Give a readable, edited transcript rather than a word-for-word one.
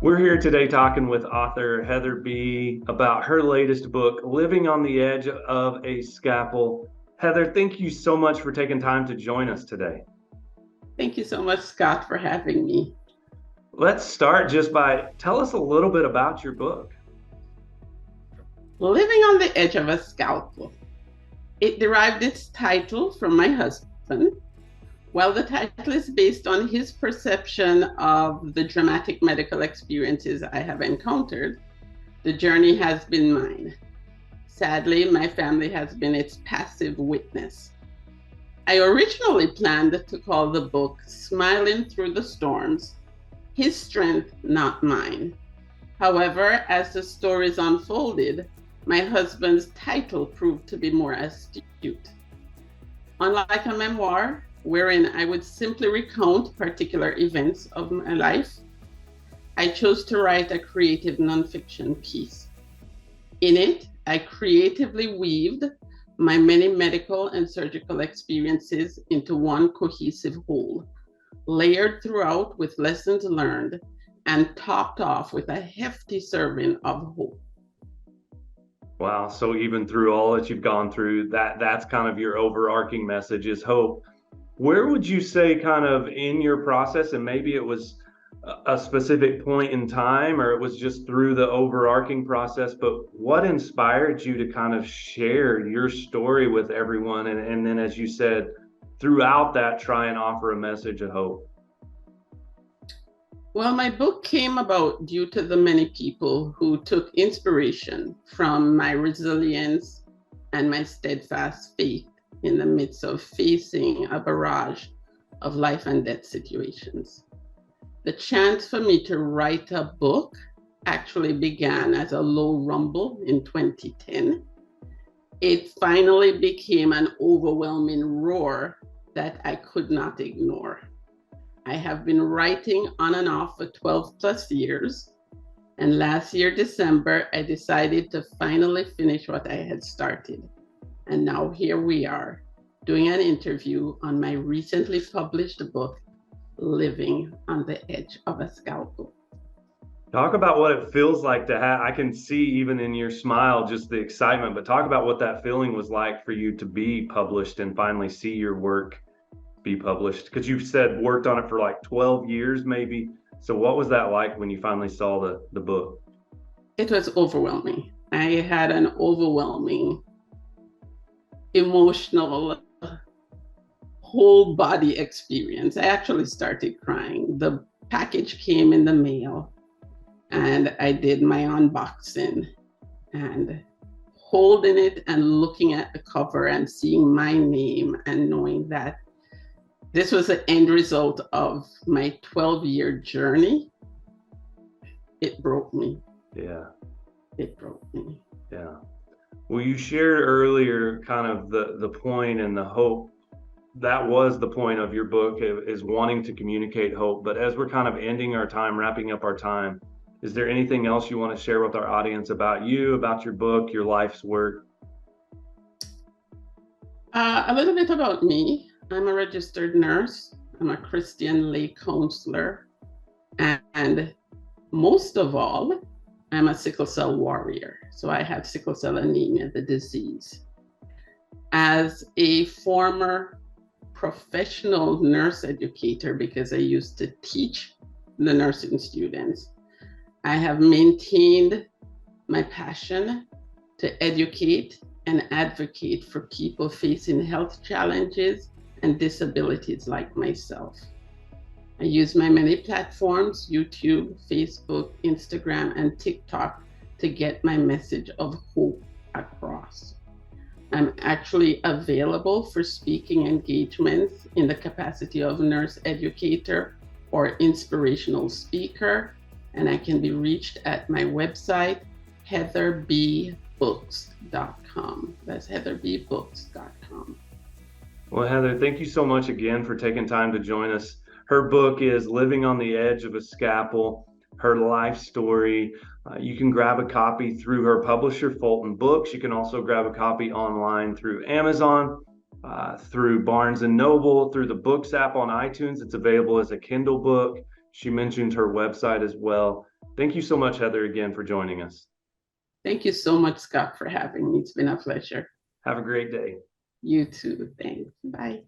We're here today talking with author Heather B. about her latest book, Living on the Edge of a Scalpel. Heather, thank you so much for taking time to join us today. Thank you so much, Scott, for having me. Let's start just by tell us a little bit about your book. Living on the Edge of a Scalpel. It derived its title from my husband. While the title is based on his perception of the dramatic medical experiences I have encountered, the journey has been mine. Sadly, my family has been its passive witness. I originally planned to call the book Smiling Through the Storms, His Strength, Not Mine. However, as the stories unfolded, my husband's title proved to be more astute. Unlike a memoir, wherein I would simply recount particular events of my life, I chose to write a creative nonfiction piece. In it, I creatively weaved my many medical and surgical experiences into one cohesive whole, layered throughout with lessons learned and topped off with a hefty serving of hope. Wow, so even through all that you've gone through, that's kind of your overarching message is hope. Where would you say kind of in your process, and maybe it was a specific point in time or it was just through the overarching process, but what inspired you to kind of share your story with everyone? And then, as you said, throughout that, try and offer a message of hope? Well, my book came about due to the many people who took inspiration from my resilience and my steadfast faith in the midst of facing a barrage of life and death situations. The chance for me to write a book actually began as a low rumble in 2010. It finally became an overwhelming roar that I could not ignore. I have been writing on and off for 12 plus years. And last year, December, I decided to finally finish what I had started. And now here we are doing an interview on my recently published book, Living on the Edge of a Scalpel. Talk about what it feels like to have, I can see even in your smile, just the excitement, but talk about what that feeling was like for you to be published and finally see your work be published, because you've said worked on it for like 12 years maybe. So what was that like when you finally saw the book? It was overwhelming. I had an overwhelming emotional whole body experience. I actually started crying. The package came in the mail and I did my unboxing, and holding it and looking at the cover and seeing my name and knowing that this was the end result of my 12-year journey, it broke me. Yeah. It broke me. Yeah. Well, you shared earlier kind of the point and the hope. That was the point of your book, is wanting to communicate hope. But as we're kind of ending our time, wrapping up our time, is there anything else you want to share with our audience about you, about your book, your life's work? A little bit about me. I'm a registered nurse. I'm a Christian lay counselor. And most of all, I'm a sickle cell warrior. So I have sickle cell anemia, the disease. As a former professional nurse educator, because I used to teach the nursing students, I have maintained my passion to educate and advocate for people facing health challenges and disabilities like myself. I use my many platforms, YouTube, Facebook, Instagram, and TikTok, to get my message of hope across. I'm actually available for speaking engagements in the capacity of nurse educator or inspirational speaker, and I can be reached at my website, heatherbbooks.com. That's heatherbbooks.com. Well, Heather, thank you so much again for taking time to join us. Her book is Living on the Edge of a Scalpel, her life story. You can grab a copy through her publisher, Fulton Books. You can also grab a copy online through Amazon, through Barnes & Noble, through the Books app on iTunes. It's available as a Kindle book. She mentioned her website as well. Thank you so much, Heather, again for joining us. Thank you so much, Scott, for having me. It's been a pleasure. Have a great day. You too. Thanks. Bye.